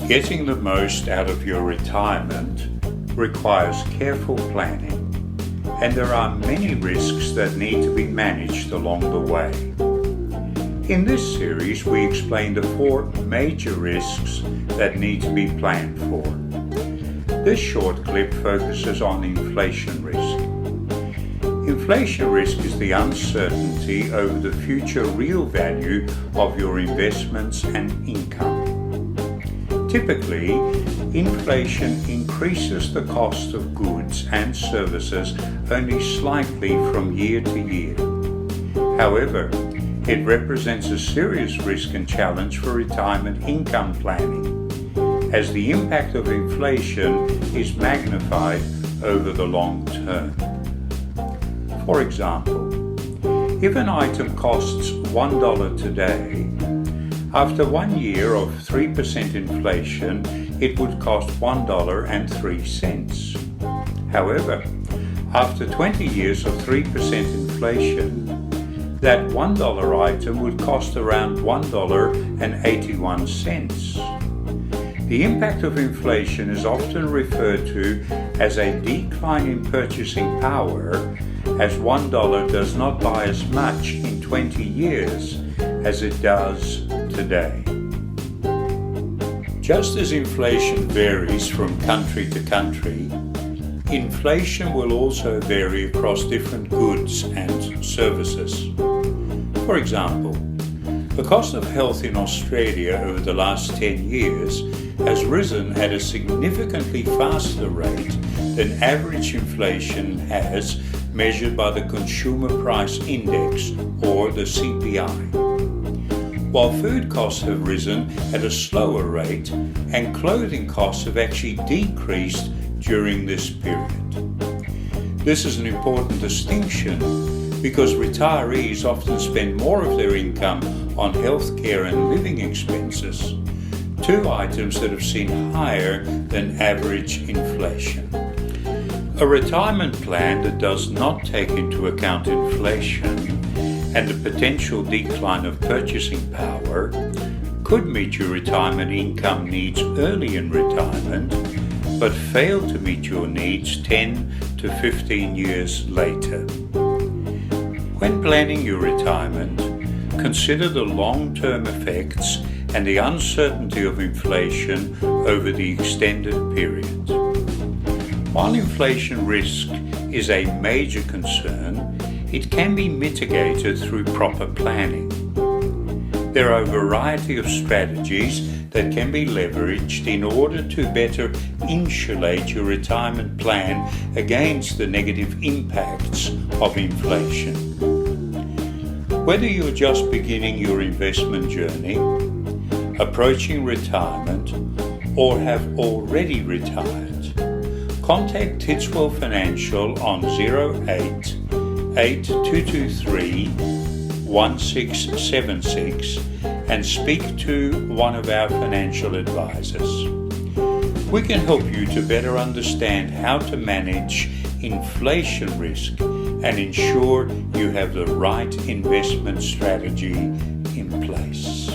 Getting the most out of your retirement requires careful planning, and there are many risks that need to be managed along the way. In this series, we explain the 4 major risks that need to be planned for. This short clip focuses on inflation risk. Inflation risk is the uncertainty over the future real value of your investments and income. Typically, inflation increases the cost of goods and services only slightly from year to year. However, it represents a serious risk and challenge for retirement income planning, as the impact of inflation is magnified over the long term. For example, if an item costs $1 today, after 1 year of 3% inflation, it would cost $1.03. However, after 20 years of 3% inflation, that $1 item would cost around $1.81. The impact of inflation is often referred to as a decline in purchasing power, as $1 does not buy as much in 20 years as it does today. Just as inflation varies from country to country, inflation will also vary across different goods and services. For example, the cost of health in Australia over the last 10 years has risen at a significantly faster rate than average inflation has, measured by the Consumer Price Index, or the CPI. While food costs have risen at a slower rate, and clothing costs have actually decreased during this period. This is an important distinction because retirees often spend more of their income on healthcare and living expenses, 2 items that have seen higher than average inflation. A retirement plan that does not take into account inflation and the potential decline of purchasing power could meet your retirement income needs early in retirement, but fail to meet your needs 10 to 15 years later. When planning your retirement, consider the long-term effects and the uncertainty of inflation over the extended period. While inflation risk is a major concern, it can be mitigated through proper planning. There are a variety of strategies that can be leveraged in order to better insulate your retirement plan against the negative impacts of inflation. Whether you're just beginning your investment journey, approaching retirement, or have already retired, contact Titswell Financial on 08-8223-1676 and speak to one of our financial advisors. We can help you to better understand how to manage inflation risk and ensure you have the right investment strategy in place.